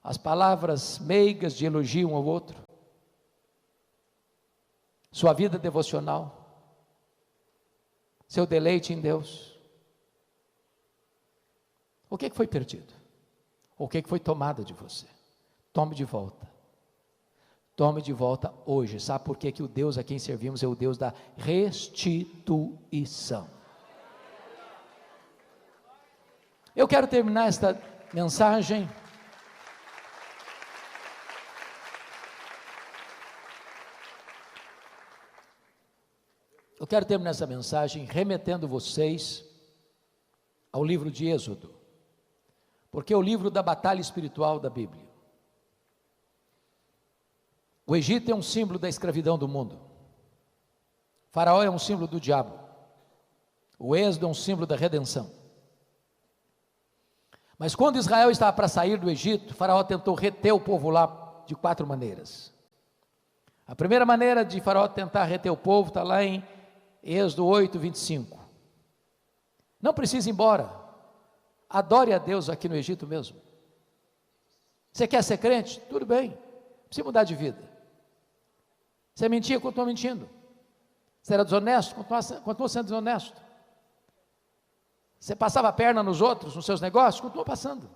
As palavras meigas de elogio um ao outro? Sua vida devocional? Seu deleite em Deus? O que foi perdido? O que foi tomado de você? Tome de volta. Tome de volta hoje. Sabe por que o Deus a quem servimos é o Deus da restituição? Eu quero terminar esta mensagem remetendo vocês ao livro de Êxodo, porque é o livro da batalha espiritual da Bíblia. O Egito é um símbolo da escravidão do mundo. Faraó é um símbolo do diabo. O Êxodo é um símbolo da redenção. Mas quando Israel estava para sair do Egito, Faraó tentou reter o povo lá de 4 maneiras. A primeira maneira de Faraó tentar reter o povo está lá em Êxodo 8, 25. Não precisa ir embora. Adore a Deus aqui no Egito mesmo. Você quer ser crente? Tudo bem. Precisa mudar de vida. Você mentia? Continua mentindo. Você era desonesto? Continua sendo desonesto. Você passava a perna nos outros, nos seus negócios? Continua passando.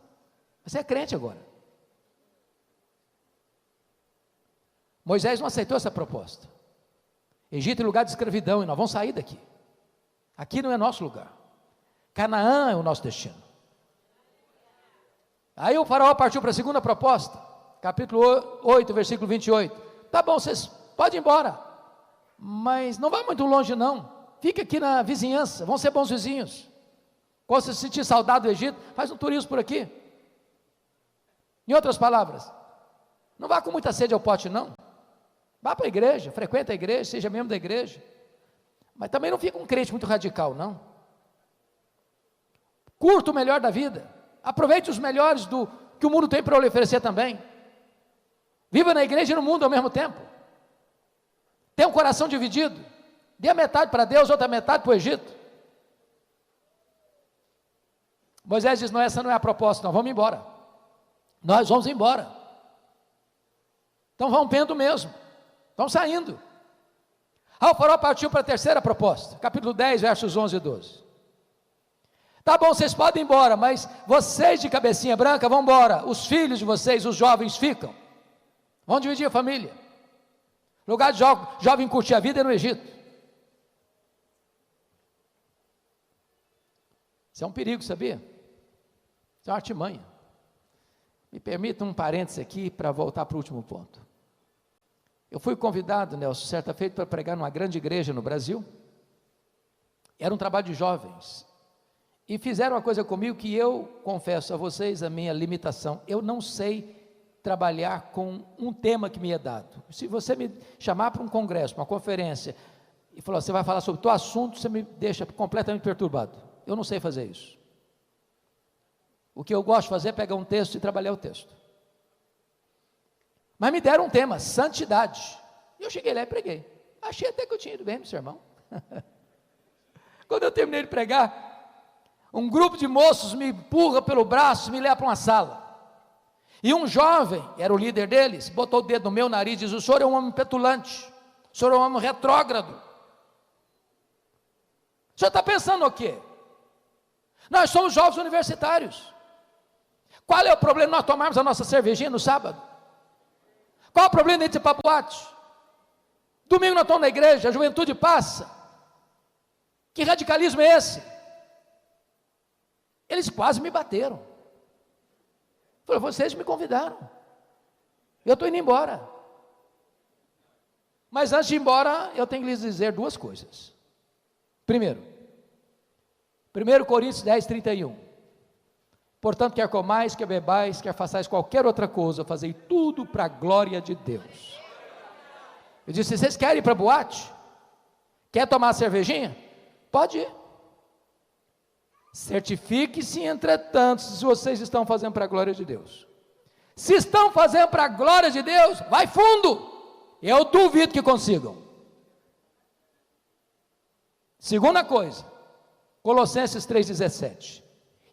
Você é crente agora. Moisés não aceitou essa proposta. Egito é lugar de escravidão e nós vamos sair daqui. Aqui não é nosso lugar. Canaã é o nosso destino. Aí o faraó partiu para a segunda proposta, capítulo 8, versículo 28. Tá bom, vocês podem ir embora, mas não vá muito longe não. Fica aqui na vizinhança, vão ser bons vizinhos. Quando você se sentir saudade do Egito, faz um turismo por aqui. Em outras palavras, não vá com muita sede ao pote não. Vá para a igreja, frequenta a igreja, seja membro da igreja. Mas também não fica um crente muito radical, não. Curta o melhor da vida. Aproveite os melhores do que o mundo tem para lhe oferecer também. Viva na igreja e no mundo ao mesmo tempo. Tenha um coração dividido. Dê a metade para Deus, outra metade para o Egito. Moisés diz: não, essa não é a proposta, nós vamos embora. Nós vamos embora. Então vamos pendo mesmo. Estão saindo. O faraó partiu para a terceira proposta, capítulo 10, versos 11 e 12. Tá bom, vocês podem ir embora, mas vocês de cabecinha branca vão embora. Os filhos de vocês, os jovens, ficam. Vão dividir a família. Lugar de jovem curtir a vida é no Egito. Isso é um perigo, sabia? Isso é uma artimanha. Me permita um parêntese aqui para voltar para o último ponto. Eu fui convidado, Nelson, certa feita, para pregar numa grande igreja no Brasil. Era um trabalho de jovens. E fizeram uma coisa comigo que eu confesso a vocês a minha limitação. Eu não sei trabalhar com um tema que me é dado. Se você me chamar para um congresso, para uma conferência, e falar, você vai falar sobre o teu assunto, você me deixa completamente perturbado. Eu não sei fazer isso. O que eu gosto de fazer é pegar um texto e trabalhar o texto. Mas me deram um tema, santidade. E eu cheguei lá e preguei. Achei até que eu tinha ido bem no sermão. Quando eu terminei de pregar, um grupo de moços me empurra pelo braço e me leva para uma sala. E um jovem, era o líder deles, botou o dedo no meu nariz e disse: o senhor é um homem petulante, o senhor é um homem retrógrado. O senhor está pensando o quê? Nós somos jovens universitários. Qual é o problema de nós tomarmos a nossa cervejinha no sábado? Qual o problema de ir para a boate? Domingo nós estamos na igreja, a juventude passa. Que radicalismo é esse? Eles quase me bateram. Falei, vocês me convidaram. Eu estou indo embora. Mas antes de ir embora, eu tenho que lhes dizer duas coisas. Primeiro, 1 Coríntios 10, 31. Portanto, quer comais, quer bebais, quer façais qualquer outra coisa, fazei tudo para a glória de Deus. Eu disse, vocês querem ir para a boate? Quer tomar uma cervejinha? Pode ir. Certifique-se, entretanto, se vocês estão fazendo para a glória de Deus. Se estão fazendo para a glória de Deus, vai fundo. Eu duvido que consigam. Segunda coisa, Colossenses 3,17.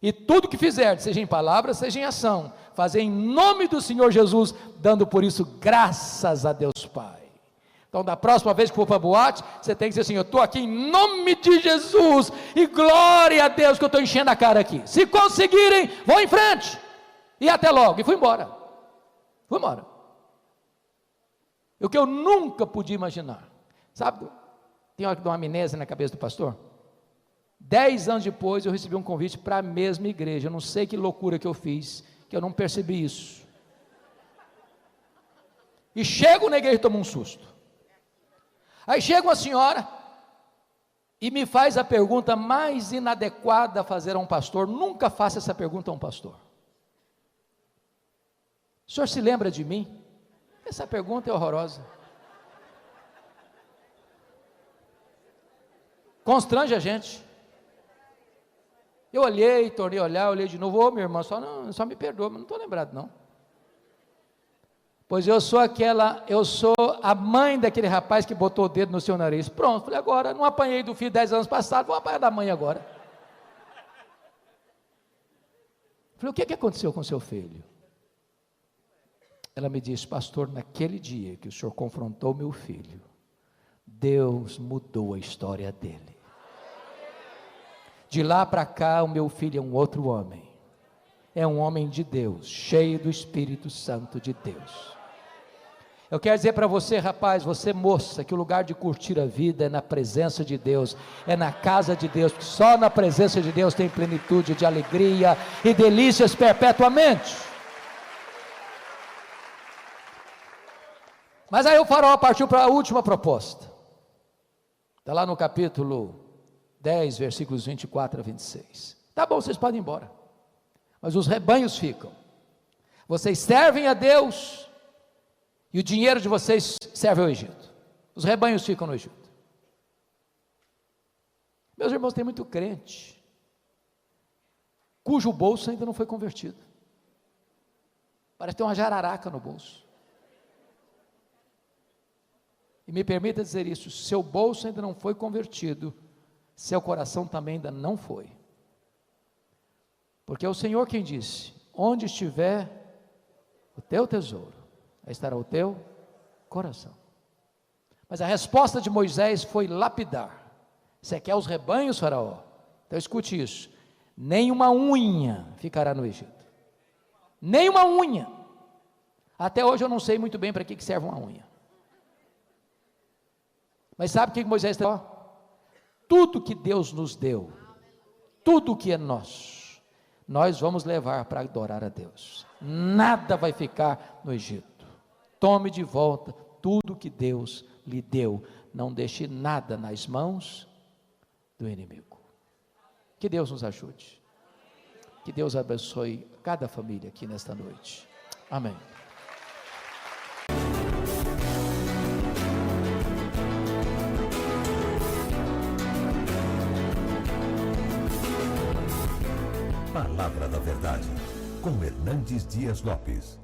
E tudo que fizer, seja em palavra, seja em ação, fazer em nome do Senhor Jesus, dando por isso graças a Deus Pai. Então, da próxima vez que for para a boate, você tem que dizer assim, eu estou aqui em nome de Jesus, e glória a Deus que eu estou enchendo a cara aqui. Se conseguirem, vão em frente, e até logo, e fui embora. Fui embora. O que eu nunca podia imaginar, sabe, tem uma amnésia na cabeça do pastor? 10 anos depois eu recebi um convite para a mesma igreja, eu não sei que loucura que eu fiz, que eu não percebi isso, e chego na igreja e tomo um susto. Aí chega uma senhora, e me faz a pergunta mais inadequada a fazer a um pastor, nunca faça essa pergunta a um pastor. O senhor se lembra de mim? Essa pergunta é horrorosa. Constrange a gente. Eu olhei, tornei a olhar, olhei de novo, ô minha irmã, só me perdoa, mas não estou lembrado não. Pois eu sou a mãe daquele rapaz que botou o dedo no seu nariz. Pronto, falei, agora, não apanhei do filho 10 anos passados, vou apanhar da mãe agora. Falei, o que aconteceu com seu filho? Ela me disse, pastor, naquele dia que o senhor confrontou meu filho, Deus mudou a história dele. De lá para cá, o meu filho é um outro homem. É um homem de Deus, cheio do Espírito Santo de Deus. Eu quero dizer para você, rapaz, você moça, que o lugar de curtir a vida é na presença de Deus, é na casa de Deus, porque só na presença de Deus tem plenitude de alegria e delícias perpetuamente. Mas aí o farol partiu para a última proposta, está lá no capítulo 10, versículos 24 a 26. Tá bom, vocês podem ir embora, mas os rebanhos ficam. Vocês servem a Deus e o dinheiro de vocês serve ao Egito. Os rebanhos ficam no Egito. Meus irmãos, tem muito crente cujo bolso ainda não foi convertido. Parece ter uma jararaca no bolso. E me permita dizer isso, seu bolso ainda não foi convertido, seu coração também ainda não foi. Porque é o Senhor quem disse, onde estiver o teu tesouro, aí estará o teu coração. Mas a resposta de Moisés foi lapidar. Você quer os rebanhos, faraó? Então escute isso, nem uma unha ficará no Egito, nem uma unha. Até hoje eu não sei muito bem para que serve uma unha. Mas sabe o que Moisés falou? Tudo que Deus nos deu, tudo que é nosso, nós vamos levar para adorar a Deus. Nada vai ficar no Egito. Tome de volta tudo que Deus lhe deu. Não deixe nada nas mãos do inimigo. Que Deus nos ajude. Que Deus abençoe cada família aqui nesta noite. Amém. Palavra da Verdade, com Hernandes Dias Lopes.